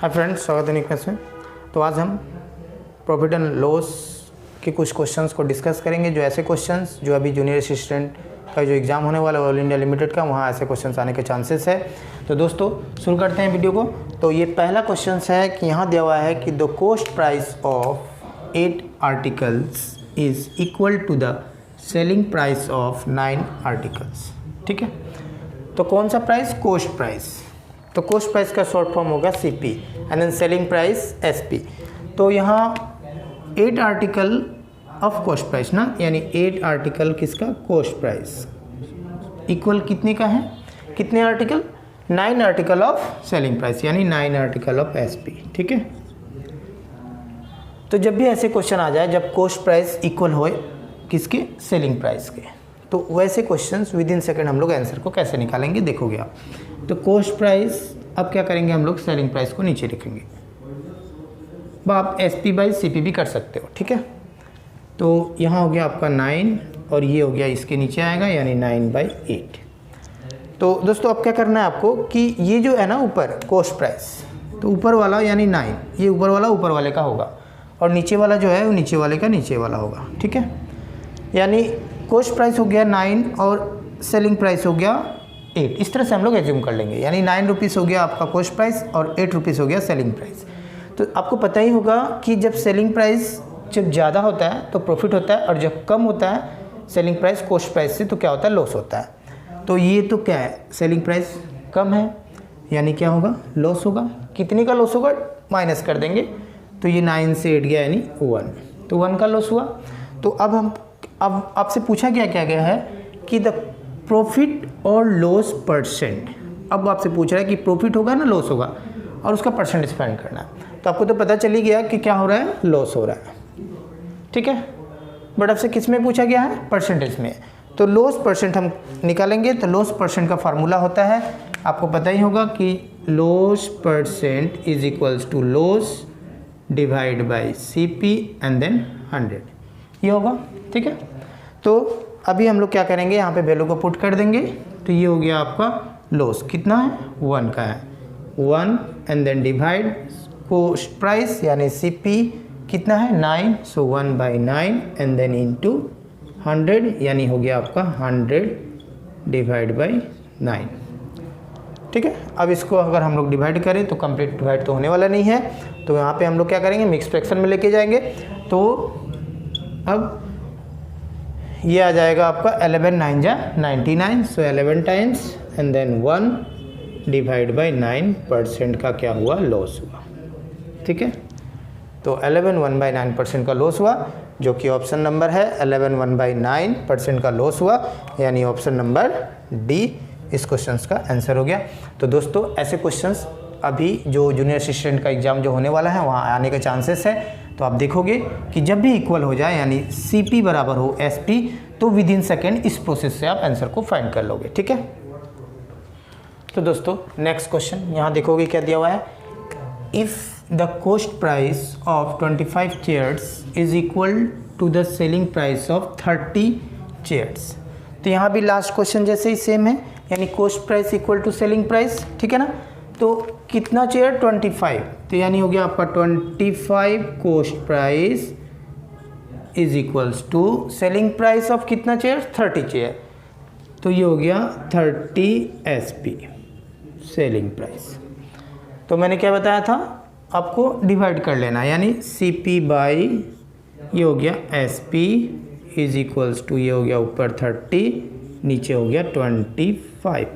Hi friends, स्वागत है निकनेस में। तो आज हम प्रॉफिट एंड लॉस के कुछ क्वेश्चंस को डिस्कस करेंगे, जो ऐसे क्वेश्चंस जो अभी जूनियर असिस्टेंट का जो एग्ज़ाम होने वाला है ऑल इंडिया लिमिटेड का, वहाँ ऐसे क्वेश्चंस आने के चांसेस है। तो दोस्तों शुरू करते हैं वीडियो को। तो ये पहला क्वेश्चन है कि यहाँ दिया हुआ है कि the cost price of 8 articles is equal to the selling price of 9 articles. ठीक है, तो कौन सा प्राइस? Cost price. तो कॉस्ट प्राइस का शॉर्ट फॉर्म होगा CP and then selling price SP। तो यहाँ 8 आर्टिकल ऑफ कॉस्ट प्राइस ना, यानी 8 आर्टिकल किसका? कॉस्ट प्राइस इक्वल कितने का है? कितने article? 9 article of selling price, यानी 9 आर्टिकल ऑफ SP। ठीक है, तो जब भी ऐसे क्वेश्चन आ जाए जब कॉस्ट प्राइस इक्वल होए किसके? सेलिंग प्राइस के, तो वैसे क्वेश्चंस विद इन सेकंड हम लोग आंसर को कैसे निकालेंगे देखोगे आप। तो कॉस्ट प्राइस अब क्या करेंगे हम लोग? सेलिंग प्राइस को नीचे लिखेंगे। आप SP बाई CP भी कर सकते हो। ठीक है, तो यहाँ हो गया आपका 9 और ये हो गया इसके नीचे आएगा, यानी 9/8। तो दोस्तों अब क्या करना है आपको कि ये जो है ना ऊपर कॉस्ट प्राइस, तो ऊपर वाला यानी 9, ये ऊपर वाला ऊपर वाले का होगा और नीचे वाला जो है वो नीचे वाले का नीचे वाला होगा। ठीक है, यानी कॉस्ट प्राइस हो गया 9 और सेलिंग प्राइस हो गया 8। इस तरह से हम लोग एज्यूम कर लेंगे, यानी 9 रुपीज़ हो गया आपका कॉस्ट प्राइस और 8 रुपीज़ हो गया सेलिंग प्राइस। तो आपको पता ही होगा कि जब सेलिंग प्राइस जब ज़्यादा होता है तो प्रॉफिट होता है, और जब कम होता है सेलिंग प्राइस कॉस्ट प्राइस से तो क्या होता है? लॉस होता है। तो ये तो क्या है? सेलिंग प्राइस कम है, यानी क्या होगा? लॉस होगा। कितने का लॉस होगा? माइनस कर देंगे, तो ये 9 से 8 गया यानी 1, तो 1 का लॉस हुआ। तो अब आपसे पूछा क्या गया है कि द प्रॉफिट और लॉस परसेंट। अब आपसे पूछ रहा है कि प्रॉफिट होगा ना लॉस होगा, और उसका परसेंटेज फाइंड करना है। तो आपको तो पता चल ही गया कि क्या हो रहा है? लॉस हो रहा है। ठीक है, बट आपसे किस में पूछा गया है? परसेंटेज में। तो लॉस परसेंट हम निकालेंगे। तो लॉस परसेंट का फार्मूला होता है, आपको पता ही होगा कि loss percent is equals to loss divide by CP and then 100, ये होगा। ठीक है, तो अभी हम लोग क्या करेंगे, यहाँ पे वैल्यू को पुट कर देंगे। तो ये हो गया आपका लॉस, कितना है? 1 का है, 1 and then divide cost price यानी CP कितना है? 9, सो 1/9 एंड देन इनटू 100, यानी हो गया आपका 100 डिवाइड बाई 9। ठीक है, अब इसको अगर हम लोग डिवाइड करें तो कंप्लीट डिवाइड तो होने वाला नहीं है, तो यहाँ पे हम लोग क्या करेंगे? मिक्स फ्रैक्शन में लेके जाएंगे। तो अब ये आ जाएगा आपका 11 9 जा 99, so 11 times and then 1 divide by 9% का क्या हुआ? लॉस हुआ। ठीक है, तो 11 1/9% का लॉस हुआ, जो कि ऑप्शन नंबर है 11 1/9% का लॉस हुआ, यानी ऑप्शन नंबर D इस क्वेश्चन का आंसर हो गया। तो दोस्तों ऐसे क्वेश्चंस अभी जो जूनियर असिस्टेंट का एग्ज़ाम जो होने वाला है वहाँ आने के चांसेस है। तो आप देखोगे कि जब भी इक्वल हो जाए यानी CP बराबर हो SP, तो विद इन सेकेंड इस प्रोसेस से आप आंसर को फाइंड कर लोगे। ठीक है, तो दोस्तों नेक्स्ट क्वेश्चन यहाँ देखोगे क्या दिया हुआ है। If the cost price of 25 chairs is equal to the selling price of 30 chairs. तो यहाँ भी लास्ट क्वेश्चन जैसे ही सेम है, यानी cost price equal to selling price. ठीक है ना, तो कितना चेयर? 25, तो यानी हो गया आपका 25 cost price is equals to selling price of कितना चेयर? 30 चेयर, तो ये हो गया 30 SP सेलिंग प्राइस। तो मैंने क्या बताया था आपको? डिवाइड कर लेना, यानी CP बाई ये हो गया SP इज इक्वल्स टू ये हो गया ऊपर 30 नीचे हो गया 25।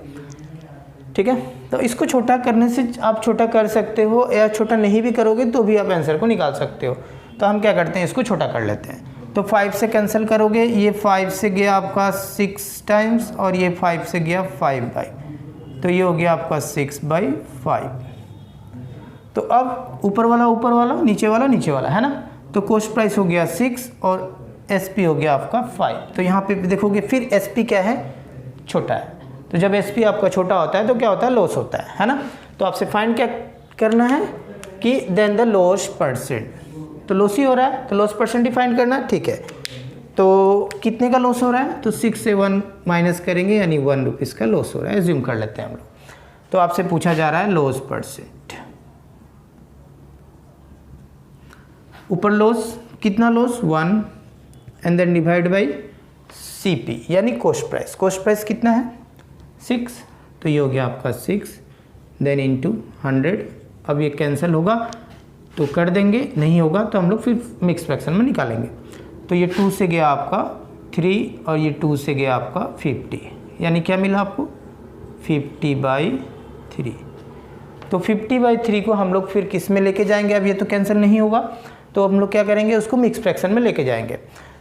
ठीक है, तो इसको छोटा करने से आप छोटा कर सकते हो, या छोटा नहीं भी करोगे तो भी आप आंसर को निकाल सकते हो। तो हम क्या करते हैं, इसको छोटा कर लेते हैं। तो 5 से कैंसिल करोगे, ये 5 से गया आपका 6 टाइम्स और ये 5 से गया 5/, तो ये हो गया आपका 6/5। तो अब ऊपर वाला नीचे वाला है ना, तो कॉस्ट प्राइस हो गया 6 और SP हो गया आपका 5। तो यहाँ पे देखोगे फिर SP क्या है? छोटा है। तो जब SP आपका छोटा होता है तो क्या होता है? लॉस होता है ना। तो आपसे फाइंड क्या करना है कि देन द लॉस परसेंट, तो लॉस ही हो रहा है तो लॉस परसेंट ही फाइंड करना है। ठीक है, तो कितने का लॉस हो रहा है? तो 6 से 1 माइनस करेंगे, यानी 1 रुपीज़ का लॉस हो रहा है, एज्यूम कर लेते हैं हम लोग। तो आपसे पूछा जा रहा है लॉस परसेंट। ऊपर लॉस कितना loss 1 and then divide by CP यानी कॉस्ट प्राइस। कॉस्ट प्राइस कितना है 6, तो ये हो गया आपका 6 देन इंटू 100। अब ये कैंसिल होगा तो कर देंगे, नहीं होगा तो हम लोग फिर मिक्स फ्रैक्शन में निकालेंगे। तो ये 2 से गया आपका 3 और ये 2 से गया आपका 50, यानी क्या मिला आपको 50/3। तो 50/3 को हम लोग फिर किस में लेके जाएंगे, अब ये तो कैंसिल नहीं होगा तो हम लोग क्या करेंगे उसको मिक्स फ्रैक्शन में लेके जाएंगे।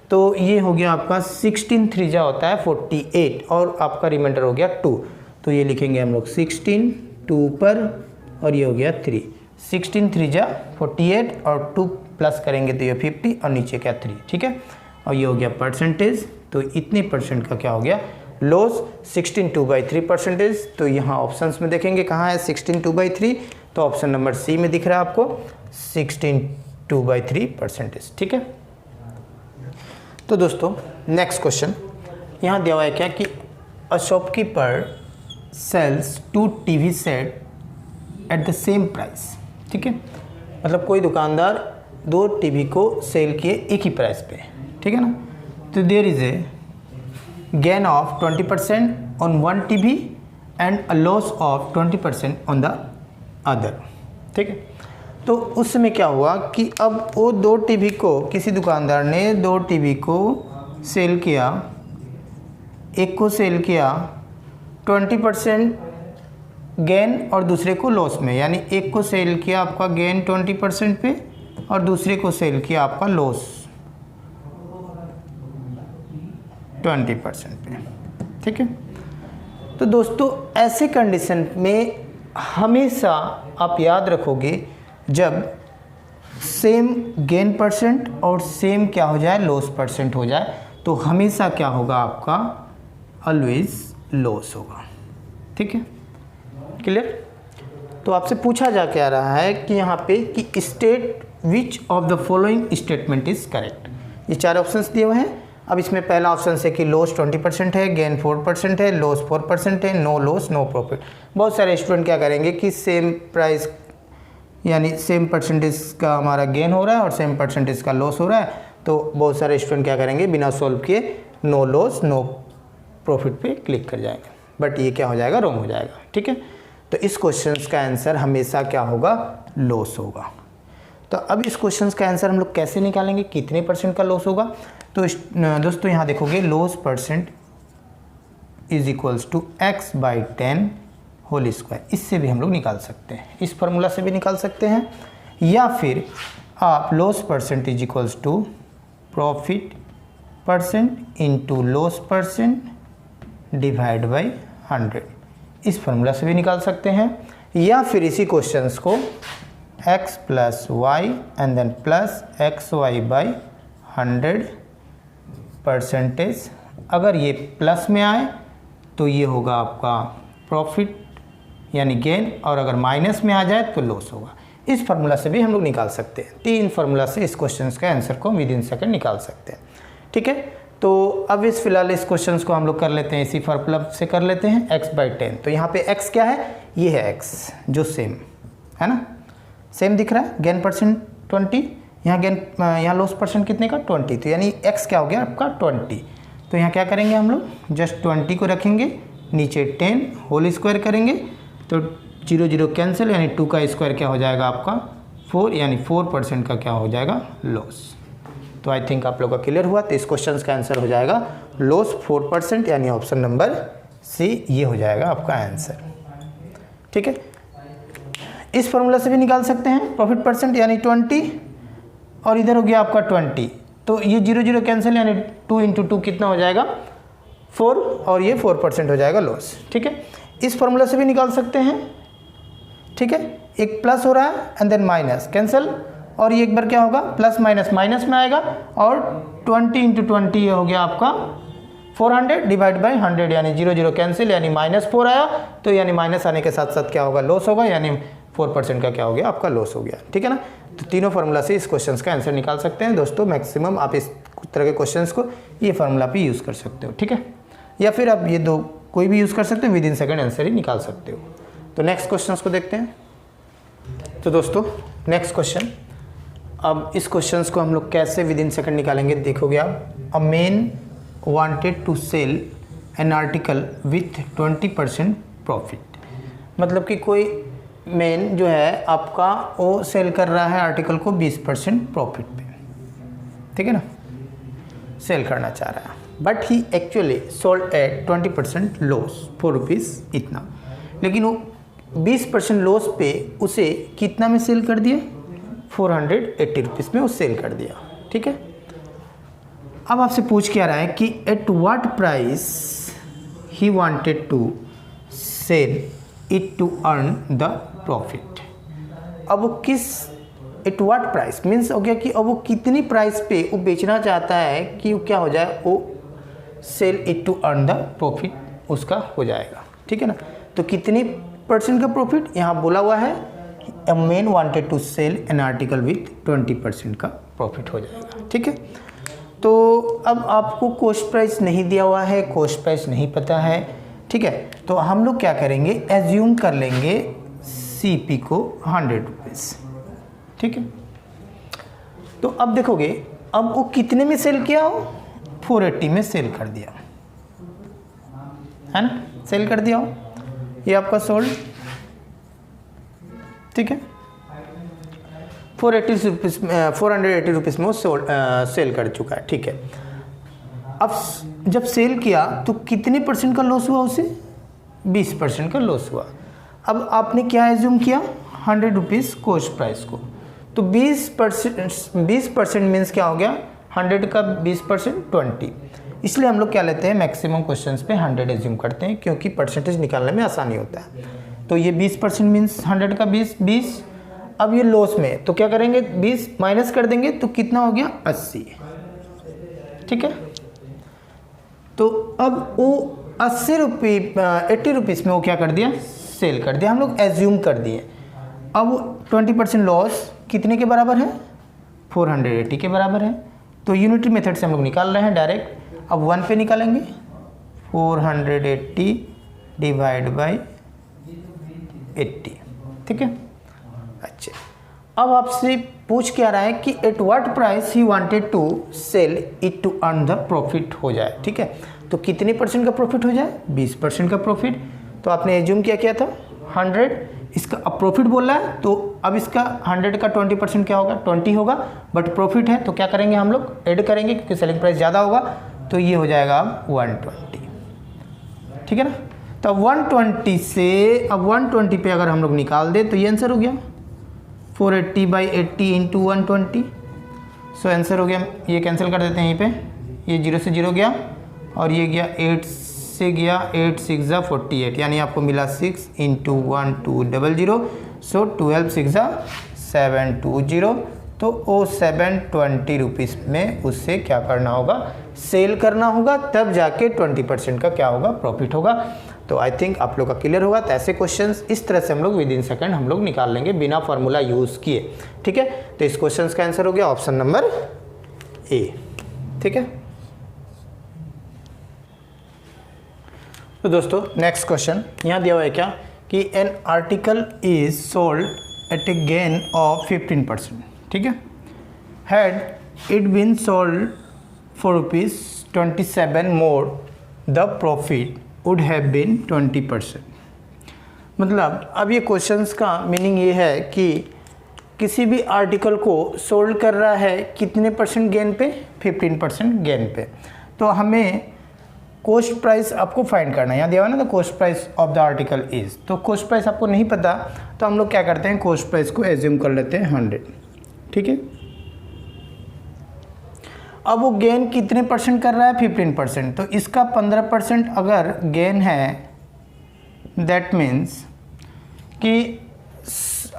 तो ये हो गया आपका 16 3 जा होता है 48 और आपका रिमाइंडर हो गया 2, तो ये लिखेंगे हम लोग 16 2 पर और ये हो गया 3। 16 3 जा 48 और 2 प्लस करेंगे तो ये 50 और नीचे क्या 3, ठीक है। और ये हो गया परसेंटेज, तो इतने परसेंट का क्या हो गया लॉस 16 2/3 परसेंटेज। तो यहाँ ऑप्शंस में देखेंगे कहाँ है 16 2/3, तो ऑप्शन नंबर सी में दिख रहा है आपको 16 2/3 परसेंटेज, ठीक है। तो दोस्तों नेक्स्ट क्वेश्चन यहाँ दिया हुआ है क्या कि a shopkeeper sells 2 TV set at the same price, ठीक है। मतलब कोई दुकानदार 2 TV को सेल किए एक ही प्राइस पे, ठीक है ना। तो there is a gain of 20% on 1 TV and a loss of 20% on the other, ठीक है। तो उस समय क्या हुआ कि अब वो 2 TV को किसी दुकानदार ने 2 TV को सेल किया, एक को सेल किया 20% गेन और दूसरे को लॉस में, यानी एक को सेल किया आपका गेन 20% पे और दूसरे को सेल किया आपका लॉस 20% पे, ठीक है। तो दोस्तों ऐसे कंडीशन में हमेशा आप याद रखोगे जब सेम गेन परसेंट और सेम क्या हो जाए लॉस परसेंट हो जाए तो हमेशा क्या होगा आपका ऑलवेज लॉस होगा, ठीक है, क्लियर। तो आपसे पूछा जा क्या रहा है कि यहाँ पे कि state which of the following statement is correct. ये 4 ऑप्शंस दिए हुए हैं। अब इसमें पहला ऑप्शन है कि लॉस 20% है, गेन 4% है, लॉस 4% है, नो लॉस नो प्रॉफिट। बहुत सारे स्टूडेंट क्या करेंगे कि सेम प्राइस यानी सेम परसेंटेज का हमारा गेन हो रहा है और सेम परसेंटेज का लॉस हो रहा है, तो बहुत सारे स्टूडेंट क्या करेंगे बिना सॉल्व किए नो लॉस नो प्रॉफिट पे क्लिक कर जाएंगे, बट ये क्या हो जाएगा रॉन्ग हो जाएगा, ठीक है। तो इस क्वेश्चन का आंसर हमेशा क्या होगा लॉस होगा। तो अब इस क्वेश्चन का आंसर हम लोग कैसे निकालेंगे, कितने परसेंट का लॉस होगा। तो दोस्तों यहाँ देखोगे loss percent is equals to x/10 whole square, इससे भी हम लोग निकाल सकते हैं, इस फॉर्मूला से भी निकाल सकते हैं, या फिर आप loss percent is equals to profit percent into loss percent divide by 100, इस फॉर्मूला से भी निकाल सकते हैं, या फिर इसी क्वेश्चंस को x + y and then plus xy/100 percentage. अगर ये प्लस में आए तो ये होगा आपका प्रॉफिट यानी गेन, और अगर माइनस में आ जाए तो लॉस होगा। इस फार्मूला से भी हम लोग निकाल सकते हैं। 3 फार्मूला से इस क्वेश्चन का आंसर को विद इन सेकंड निकाल सकते हैं, ठीक है। तो अब इस फिलहाल इस क्वेश्चन को हम लोग कर लेते हैं, इसी फार्मूला से कर लेते हैं x/10। तो यहाँ पे x क्या है, ये है x जो सेम है ना, सेम दिख रहा है, गेन परसेंट 20, यहाँ लॉस परसेंट कितने का 20, तो यानी x क्या हो गया आपका 20। तो यहाँ क्या करेंगे हम लोग जस्ट 20 को रखेंगे, नीचे 10 होल स्क्वायर करेंगे तो 0 0 कैंसिल, यानी 2 का स्क्वायर क्या हो जाएगा आपका 4, यानी 4% का क्या हो जाएगा लॉस। तो आई थिंक आप लोग का क्लियर हुआ। तो इस क्वेश्चन का आंसर हो जाएगा लॉस 4%, यानी ऑप्शन नंबर सी ये हो जाएगा आपका आंसर, ठीक है। इस फॉर्मूला से भी निकाल सकते हैं प्रॉफिट परसेंट यानी 20, और इधर हो गया आपका 20, तो ये 0 0 कैंसिल, यानी 2 × 2 कितना हो जाएगा 4, और ये 4% हो जाएगा लॉस, ठीक है। इस फॉर्मूला से भी निकाल सकते हैं, ठीक है। एक प्लस हो रहा है एंड देन माइनस कैंसिल, और ये एक बार क्या होगा प्लस माइनस माइनस में आएगा, और 20 × 20 ये हो गया आपका 400 डिवाइड बाई 100, यानी 0 0 कैंसिल, यानी -4 आया, तो यानी माइनस आने के साथ साथ क्या होगा लॉस होगा, यानी 4% का क्या हो गया आपका लॉस हो गया, ठीक है ना। तो तीनों फार्मूला से इस क्वेश्चन का आंसर निकाल सकते हैं दोस्तों। मैक्सिमम आप इस तरह के क्वेश्चंस को ये फार्मूला पे यूज़ कर सकते हो, ठीक है, या फिर आप ये दो कोई भी यूज़ कर सकते हो, विद इन सेकंड आंसर ही निकाल सकते हो। तो नेक्स्ट क्वेश्चंस को देखते हैं। तो दोस्तों नेक्स्ट क्वेश्चन, अब इस क्वेश्चंस को हम लोग कैसे विद इन सेकंड निकालेंगे देखोगे आप। A man wanted to sell an article with 20% profit. मतलब कि कोई मैन जो है आपका वो सेल कर रहा है आर्टिकल को 20% प्रॉफिट पे, ठीक है ना, सेल करना चाह रहा है, but he actually sold at 20% loss, 4 rupees इतना। लेकिन वो 20% लॉस पे उसे कितना में सेल कर दिया, 480 रुपीज़ में वो सेल कर दिया, ठीक है। अब आपसे पूछ क्या रहा है कि at what price he wanted to sell it to earn the profit. अब वो किस, एट व्हाट प्राइस मीन्स हो गया कि अब वो कितनी प्राइस पे वो बेचना चाहता है कि वो क्या हो जाए, वो sell it to earn the profit उसका हो जाएगा, ठीक है ना। तो कितनी % का प्रॉफिट यहाँ बोला हुआ है, a man wanted to sell an article with 20% का प्रॉफिट हो जाएगा, ठीक है। तो अब आपको कॉस्ट प्राइस नहीं दिया हुआ है, कॉस्ट प्राइस नहीं पता है, ठीक है। तो हम लोग क्या करेंगे, एज्यूम कर लेंगे CP को 100 रुपीज़, ठीक है। तो अब देखोगे, अब वो कितने में सेल किया हो, 480 में सेल कर दिया है ना, सेल कर दिया हो, ये आपका सोल्ड, ठीक है। 480 रुपीज़ में वो सेल कर चुका है, ठीक है। अब जब सेल किया तो कितने % का लॉस हुआ उसे, 20% का लॉस हुआ। अब आपने क्या एज्यूम किया, 100 रुपीज़ कॉस्ट प्राइस को, तो 20% मीन्स क्या हो गया, 100 का 20% 20। इसलिए हम लोग क्या लेते हैं, मैक्सिमम क्वेश्चंस पे 100 एज्यूम करते हैं, क्योंकि परसेंटेज निकालने में आसानी होता है। तो ये 20% मीन्स 100 का 20। अब ये लॉस में तो क्या करेंगे, 20 माइनस कर देंगे तो कितना हो गया, 80, ठीक है। तो अब वो 80 रुपीज़ में वो क्या कर दिया, सेल कर दिया, हम लोग एज्यूम कर दिए। अब 20% लॉस कितने के बराबर है, 480 के बराबर है। तो यूनिटरी मेथड से हम लोग निकाल रहे हैं डायरेक्ट। अब 1 पे निकालेंगे, 480 डिवाइड बाई 80, ठीक है। अच्छा, अब आपसे पूछ क्या रहा है कि at what price he wanted to sell it to earn the profit हो जाए, ठीक है। तो कितने % का प्रॉफिट हो जाए, 20% का प्रॉफिट। तो आपने एज्यूम क्या था, 100, इसका अब प्रॉफिट बोल रहा है, तो अब इसका 100 का 20% क्या होगा, 20 होगा, बट प्रॉफिट है तो क्या करेंगे हम लोग, ऐड करेंगे, क्योंकि सेलिंग प्राइस ज़्यादा होगा, तो ये हो जाएगा अब 120, ठीक है ना। तो 120 से अब 120 पे अगर हम लोग निकाल दे तो ये आंसर हो गया 480/80 इंटू 120। सो आंसर हो गया, ये कैंसिल कर देते हैं यहीं पे, ये 0 से 0 गया और ये गया 8 से गया, 8 6 48, यानी आपको मिला 6 इंटू 1200, सो 12 6 720। तो वो 720 रुपीज़ में उससे क्या करना होगा, सेल करना होगा, तब जाके 20% का क्या होगा, प्रॉफिट होगा। तो आई थिंक आप लोग का क्लियर होगा। तो ऐसे क्वेश्चंस इस तरह से हम लोग विद इन सेकंड हम लोग निकाल लेंगे बिना फार्मूला यूज़ किए, ठीक है। तो इस क्वेश्चंस का आंसर हो गया ऑप्शन नंबर ए, ठीक है। तो दोस्तों नेक्स्ट क्वेश्चन यहाँ दिया हुआ है क्या कि an article is sold at a gain of 15%, ठीक है। Had it been sold for ₹27 more, the profit would have been 20%। मतलब अब ये क्वेश्चंस का मीनिंग ये है कि किसी भी आर्टिकल को सोल्ड कर रहा है कितने % गेन पे, 15% गेन पे। तो हमें कॉस्ट प्राइस आपको फाइंड करना है, यहाँ दिया हुआ ना, the cost price of the article is. तो कॉस्ट प्राइस आपको नहीं पता, तो हम लोग क्या करते हैं, कॉस्ट प्राइस को एज्यूम कर लेते हैं 100, ठीक है। अब वो गेन कितने % कर रहा है, 15%। तो इसका 15% अगर गेन है, दैट मीन्स कि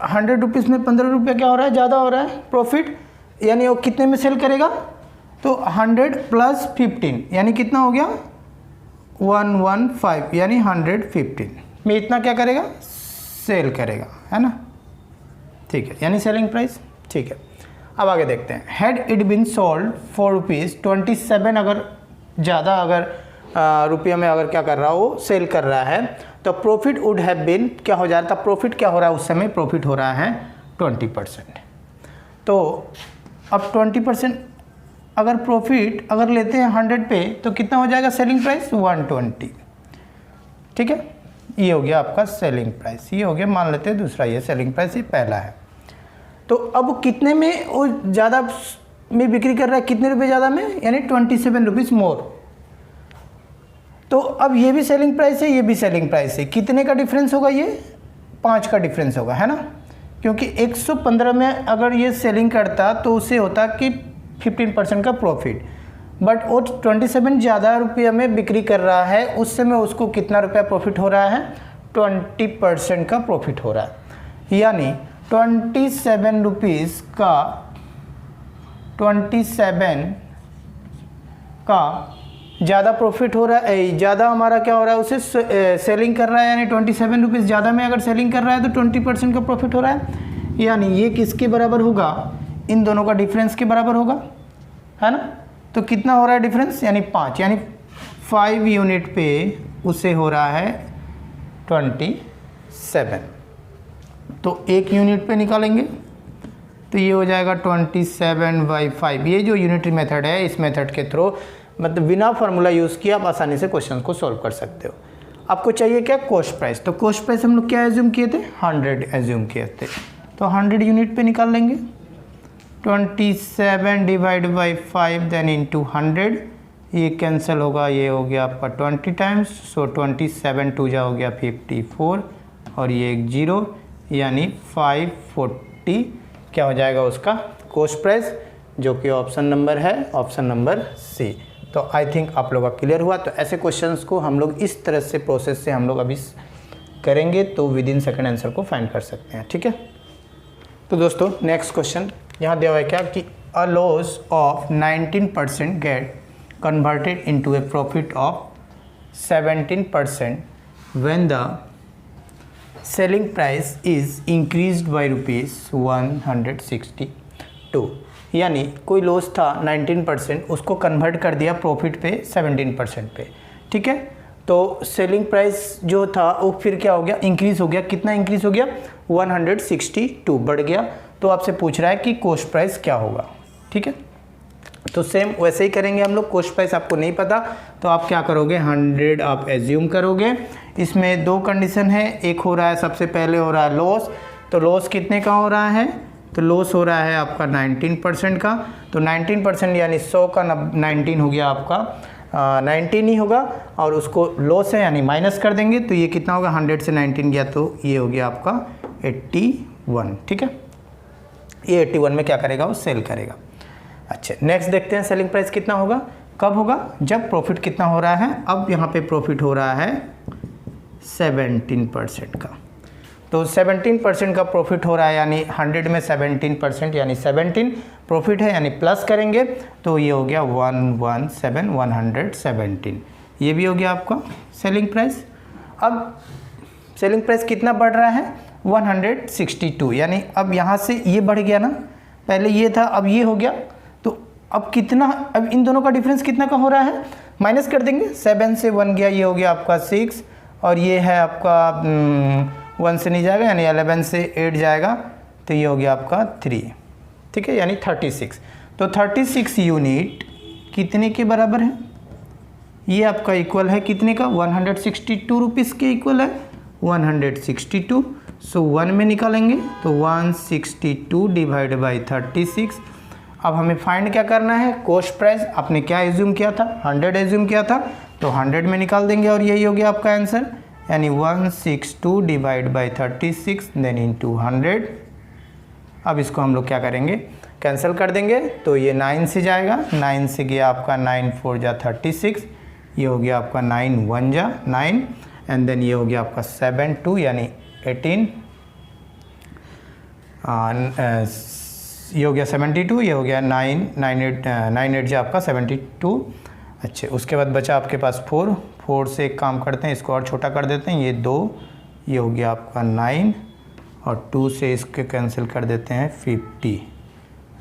100 रुपीज़ में 15 रुपये क्या हो रहा है, ज़्यादा हो रहा है प्रॉफिट, यानी वो कितने में सेल करेगा, तो 100 + 15 यानी कितना हो गया, 115, यानी 115 में इतना क्या करेगा, सेल करेगा, है ना, ठीक है, यानी सेलिंग प्राइस, ठीक है। अब आगे देखते हैं, had it been sold for ₹27, अगर ज़्यादा अगर रुपये में अगर क्या कर रहा हो, वो सेल कर रहा है, तो प्रॉफिट वुड हैव बीन क्या हो जा रहा था, प्रॉफिट क्या हो रहा है उस समय, प्रॉफिट हो रहा है 20%। तो अब 20% अगर प्रॉफिट अगर लेते हैं 100 पे तो कितना हो जाएगा सेलिंग प्राइस 120। ठीक है, ये हो गया आपका सेलिंग प्राइस, ये हो गया, मान लेते हैं दूसरा ये सेलिंग प्राइस, ये पहला है। तो अब कितने में वो ज़्यादा में बिक्री कर रहा है, कितने रुपए ज़्यादा में, यानी 27 रुपीज़ मोर। तो अब ये भी सेलिंग प्राइस है, ये भी सेलिंग प्राइस है, कितने का डिफरेंस होगा, ये 5 का डिफरेंस होगा, है ना, क्योंकि 115 में अगर ये सेलिंग करता तो उसे होता कि 15% का प्रॉफिट, बट वो 27 ज़्यादा रुपया में बिक्री कर रहा है, उस समय उसको कितना रुपया प्रॉफिट हो रहा है, 20% का प्रॉफिट हो रहा है, यानी 27 रुपीज़ का 27 का ज़्यादा प्रॉफिट हो रहा है, ज़्यादा हमारा क्या हो रहा है, उसे सेलिंग कर रहा है, यानी 27 रुपीज़ ज़्यादा में अगर सेलिंग कर रहा है तो 20% का प्रॉफिट हो रहा है, यानी ये किसके बराबर होगा, इन दोनों का डिफरेंस के बराबर होगा, है ना। तो कितना हो रहा है डिफरेंस, यानी 5, यानी 5 यूनिट पे उसे हो रहा है 27। तो 1 यूनिट पे निकालेंगे तो ये हो जाएगा 27/5। ये जो यूनिटरी मेथड है, इस मेथड के थ्रू मतलब बिना फार्मूला यूज़ किए आप आसानी से क्वेश्चन को सॉल्व कर सकते हो। आपको चाहिए क्या, कॉस्ट प्राइस। तो कॉस्ट प्राइस हम लोग क्या एज्यूम किए थे, 100 एज्यूम किए थे, तो 100 यूनिट पे निकाल लेंगे, 27 डिवाइड बाई 5 देन इंटू 100, ये कैंसिल होगा, ये हो गया आपका 20 टाइम्स, सो 27 टू जा हो गया 54 और ये एक 0, यानी 540 क्या हो जाएगा उसका कॉस्ट प्राइस, जो कि ऑप्शन नंबर है, ऑप्शन नंबर सी। तो आई थिंक आप लोगों का क्लियर हुआ। तो ऐसे क्वेश्चंस को हम लोग इस तरह से प्रोसेस से हम लोग अभी करेंगे तो विद इन सेकेंड आंसर को फाइंड कर सकते हैं। ठीक है, तो दोस्तों नेक्स्ट क्वेश्चन यहाँ दिया हुआ है क्या कि अ loss of 19% get converted into A profit of 17% when the selling price is increased by ₹162। यानी कोई लॉस था 19%, उसको कन्वर्ट कर दिया प्रॉफिट पे 17% पे। ठीक है, तो सेलिंग प्राइस जो था वो फिर क्या हो गया, इंक्रीज़ हो गया, कितना इंक्रीज़ हो गया, 162 बढ़ गया। तो आपसे पूछ रहा है कि कॉस्ट प्राइस क्या होगा। ठीक है, तो सेम वैसे ही करेंगे हम लोग। कॉस्ट प्राइस आपको नहीं पता तो आप क्या करोगे, 100 आप एज्यूम करोगे। इसमें 2 कंडीशन है, एक हो रहा है, सबसे पहले हो रहा है लॉस। तो लॉस कितने का हो रहा है, तो लॉस हो रहा है आपका 19% का। तो 19% यानी 100 का 19 हो गया आपका 19 ही होगा, और उसको लॉस है यानी माइनस कर देंगे, तो ये कितना होगा, 100 से 19 गया तो ये हो गया आपका 81। ठीक है, ये 81 में क्या करेगा, वो सेल करेगा। अच्छा, नेक्स्ट देखते हैं सेलिंग प्राइस कितना होगा, कब होगा, जब प्रॉफिट कितना हो रहा है। अब यहाँ पे प्रॉफिट हो रहा है 17% का। तो 17% का प्रॉफिट हो रहा है, यानी 100 में 17% यानी 17 प्रॉफिट है, यानी प्लस करेंगे तो ये हो गया 117। ये भी हो गया आपका सेलिंग प्राइस। अब सेलिंग प्राइस कितना बढ़ रहा है, 162, यानी अब यहाँ से ये बढ़ गया ना, पहले ये था अब ये हो गया, तो अब कितना, अब इन दोनों का डिफरेंस कितना का हो रहा है, माइनस कर देंगे, 7 से 1 गया, ये हो गया आपका 6, और ये है आपका 1 से नहीं जाएगा, यानी 11 से 8 जाएगा, तो ये हो गया आपका 3। ठीक है, यानी 36। तो 36 यूनिट कितने के बराबर है, ये आपका इक्वल है कितने का, 162 रुपीज़ के इक्वल है, 162। सो 1 में निकालेंगे तो 162 डिवाइड बाई 36। अब हमें फाइंड क्या करना है, कॉस्ट प्राइस। आपने क्या एज्यूम किया था, 100 एज्यूम किया था, तो 100 में निकाल देंगे और यही हो गया आपका आंसर, यानी 162 डिवाइड बाई 36 देन इंटू 100। अब इसको हम लोग क्या करेंगे, कैंसिल कर देंगे, तो ये 9 से जाएगा, 9 से गया आपका 9 4 जा 36, ये हो गया आपका 9 1 जा 9, एंड देन ये हो गया आपका 7 2 यानी 18, ये हो गया 72, ये हो गया 9 8 जा आपका 72। अच्छा, उसके बाद बचा आपके पास 4 से एक काम करते हैं, इसको और छोटा कर देते हैं, ये 2, ये हो गया आपका 9, और 2 से इसके कैंसिल कर देते हैं 50।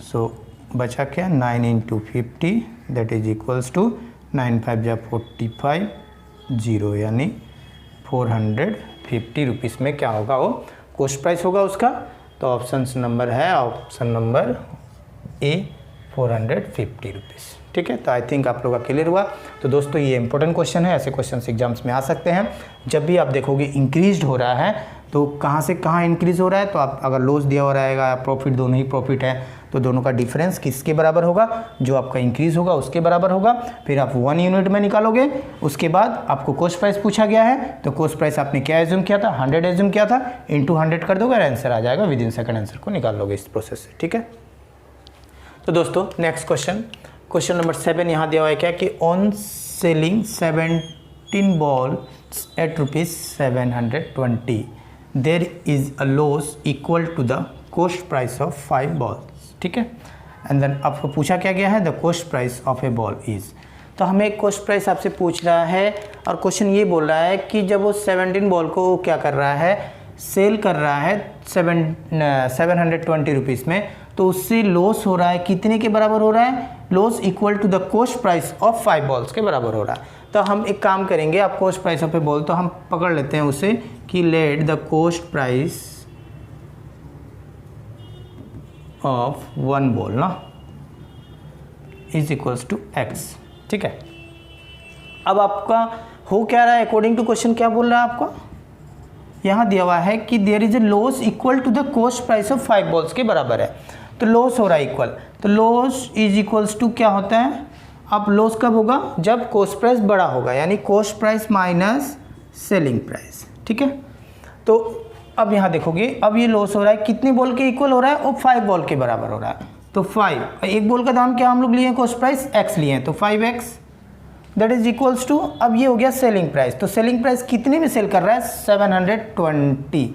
सो बचा क्या, 9 into 50 that is equals to 9 5 जा 45 0, यानी 450 रुपीज़ में क्या होगा, वो कॉस्ट प्राइस होगा उसका। तो ऑप्शन नंबर है ऑप्शन नंबर ए। 450 रुपीज़। ठीक है, तो आई थिंक आप लोगों का क्लियर हुआ। तो दोस्तों ये इंपॉर्टेंट क्वेश्चन है, ऐसे क्वेश्चन एग्जाम्स में आ सकते हैं। जब भी आप देखोगे इंक्रीज हो रहा है तो कहाँ से कहाँ इंक्रीज हो रहा है, तो आप अगर लॉस दिया हो रहेगा या प्रॉफिट, दोनों ही प्रॉफिट है, तो दोनों का डिफरेंस किसके बराबर होगा, जो आपका इंक्रीज होगा उसके बराबर होगा। फिर आप 1 यूनिट में निकालोगे। उसके बाद आपको कॉस्ट प्राइस पूछा गया है, तो कॉस्ट प्राइस आपने क्या एज्यूम किया था, 100 एज्यूम किया था, इंटू 100 कर दोगे और आंसर आ जाएगा। विद इन सेकंड आंसर को निकाल लोगे इस प्रोसेस से। ठीक है, तो दोस्तों नेक्स्ट क्वेश्चन नंबर 7 यहाँ दिया हुआ है क्या कि on selling 17 balls at ₹720 there is a loss equal to the cost price of 5 balls. ठीक है, एंड देन आपको पूछा क्या गया है, the cost price of a ball is. तो हमें कॉस्ट प्राइस आपसे पूछ रहा है और क्वेश्चन ये बोल रहा है कि जब वो 17 बॉल को क्या कर रहा है, सेल कर रहा है 720 रुपीज़ में, तो उससे लॉस हो रहा है, कितने के बराबर हो रहा है, loss equal to the cost price of 5 balls के बराबर हो रहा है। तो हम एक काम करेंगे, आप cost price of a ball, तो हम पकड़ लेते हैं उसे कि let the cost price of 1 ball ना इज इक्वल्स टू एक्स। ठीक है, अब आपका हो क्या रहा है, अकॉर्डिंग टू क्वेश्चन क्या बोल रहा है आपका, यहाँ दिया हुआ है कि there is a loss equal to the cost price of 5 balls के बराबर है। तो लॉस हो रहा है इक्वल, तो लॉस इज इक्वल्स टू क्या होता है, अब लॉस कब होगा, जब कॉस्ट प्राइस बड़ा होगा, यानी cost price minus selling price. ठीक है, तो अब यहाँ देखोगे, अब ये लॉस हो रहा है, कितने बॉल के इक्वल हो रहा है, और 5 बॉल के बराबर हो रहा है। तो 5, एक बॉल का दाम क्या हम लोग लिए हैं, कॉस्ट प्राइस x लिए हैं, तो 5x that is equals to, अब ये हो गया सेलिंग प्राइस। तो सेलिंग प्राइस कितने में सेल कर रहा है, 720,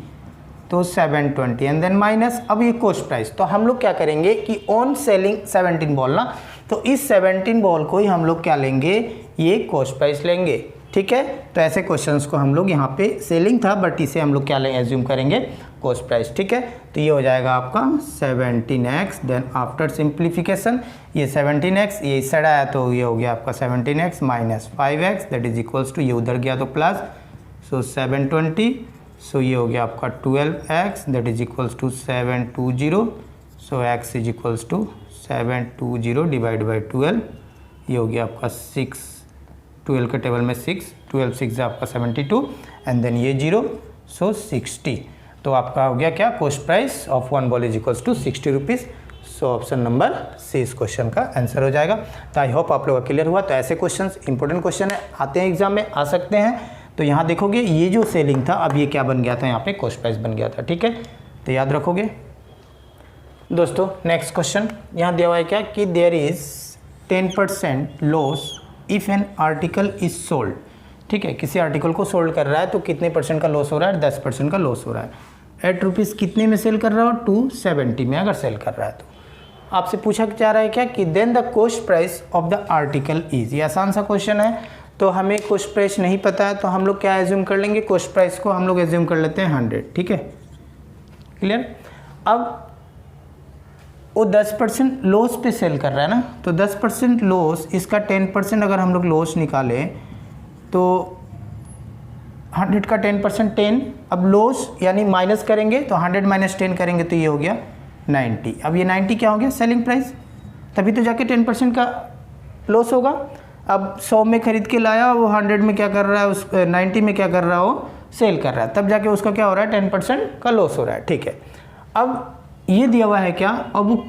तो 720 एंड देन माइनस, अब ये कॉस्ट प्राइस। तो हम लोग क्या करेंगे कि ऑन सेलिंग 17 बॉल ना, तो इस 17 बॉल को ही हम लोग क्या लेंगे, ये कॉस्ट प्राइस लेंगे। ठीक है, तो ऐसे क्वेश्चंस को हम लोग यहाँ पे सेलिंग था बट इसे हम लोग क्या लेंगे, एज्यूम करेंगे कॉस्ट प्राइस। ठीक है, तो ये हो जाएगा आपका 17x, देन आफ्टर सिंप्लीफिकेशन ये 17x, ये इस साइड आया तो ये हो गया आपका 17x minus 5x that is equals to, ये उधर गया तो प्लस, सो 720, सो ये हो गया आपका 12x that is equals to 720, so x is equals to 720 divide by 12, ये हो गया आपका 6, 12 के टेबल में 6, 12 6 है आपका 72 एंड देन ये 0, सो 60। तो आपका हो गया क्या, cost price of 1 ball is equals to 60 rupees. So option number C इस क्वेश्चन का आंसर हो जाएगा। तो आई होप आप लोगों का क्लियर हुआ। तो ऐसे क्वेश्चन इंपॉर्टेंट क्वेश्चन है, आते हैं एग्जाम में, आ सकते हैं। तो यहाँ देखोगे ये जो सेलिंग था, अब ये क्या बन गया था, यहाँ पे कॉस्ट प्राइस बन गया था। ठीक है, तो याद रखोगे दोस्तों। नेक्स्ट क्वेश्चन यहाँ दिया हुआ है क्या कि there is 10% loss if an article is sold. ठीक है, किसी आर्टिकल को सोल्ड कर रहा है तो कितने % का लॉस हो रहा है, 10% का लॉस हो रहा है। एट रुपीज़ कितने में सेल कर रहा हो, 270 में अगर सेल कर रहा है। तो आपसे पूछा जा रहा है क्या कि then the cost price of the article is. ये आसान सा क्वेश्चन है, तो हमें कॉस्ट प्राइस नहीं पता है, तो हम लोग क्या एज्यूम कर लेंगे, कॉस्ट प्राइस को हम लोग एज्यूम कर लेते हैं 100। ठीक है, क्लियर। अब वो 10% लॉस पे सेल कर रहा है ना, तो 10% लॉस, इसका 10% अगर हम लोग लॉस निकालें तो 100 का 10% 10, अब लॉस यानी माइनस करेंगे तो 100 माइनस 10 करेंगे तो ये हो गया 90। अब ये 90 क्या हो गया, सेलिंग प्राइस, तभी तो जाके 10% का लॉस होगा। अब 100 में खरीद के लाया, वो 100 में क्या कर रहा है, उस 90 में क्या कर रहा है, वो सेल कर रहा है, तब जाके उसका क्या हो रहा है, 10% का लॉस हो रहा है। ठीक है, अब ये दिया हुआ है क्या, अब वो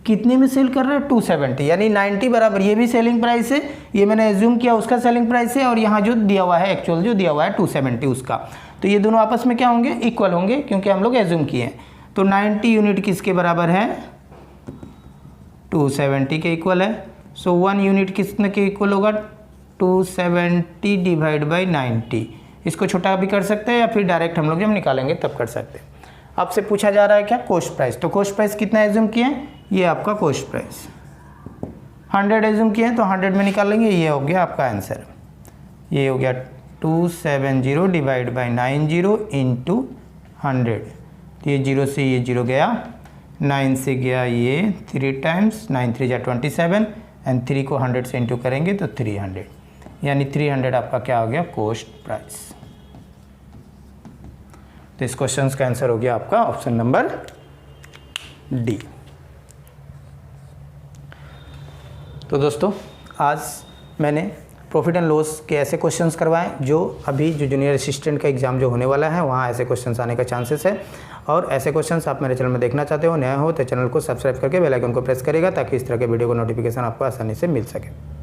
कितने में सेल कर रहा है, 270, यानी 90 बराबर, ये भी सेलिंग प्राइस है, ये मैंने एज्यूम किया उसका सेलिंग प्राइस है, और यहाँ जो दिया हुआ है एक्चुअल जो दिया हुआ है 270 उसका, तो ये दोनों आपस में क्या होंगे, इक्वल होंगे, क्योंकि हम लोग एज्यूम किए हैं। तो 90 यूनिट किसके बराबर है, 270 के इक्वल है। सो 1 यूनिट किसने के इक्वल होगा, 270 डिवाइड बाई 90। इसको छोटा भी कर सकते हैं या फिर डायरेक्ट हम लोग जब निकालेंगे तब कर सकते हैं। आपसे पूछा जा रहा है क्या, कॉस्ट प्राइस। तो कॉस्ट प्राइस कितना एज्यूम किए हैं, ये आपका कॉस्ट प्राइस 100 एज्यूम किए हैं, तो 100 में निकालेंगे, ये हो गया आपका आंसर। ये हो गया 270 डिवाइड बाई 90 इंटू 100। ये 0 से ये 0 गया, 9 से गया ये 3 टाइम्स, 9 3 जा 27 एंड 3 को 100 से इंटू करेंगे तो 300, यानी 300 आपका क्या हो गया, कॉस्ट प्राइस। तो इस क्वेश्चन का आंसर हो गया आपका ऑप्शन नंबर डी। तो दोस्तों आज मैंने प्रॉफिट एंड लॉस के ऐसे क्वेश्चंस करवाएं जो अभी जो जूनियर असिस्टेंट का एग्ज़ाम जो होने वाला है वहाँ ऐसे क्वेश्चंस आने का चांसेस है। और ऐसे क्वेश्चंस आप मेरे चैनल में देखना चाहते हो, नया हो तो चैनल को सब्सक्राइब करके बेल आइकन को प्रेस करेगा ताकि इस तरह के वीडियो को नोटिफिकेशन आपको आसानी से मिल सके।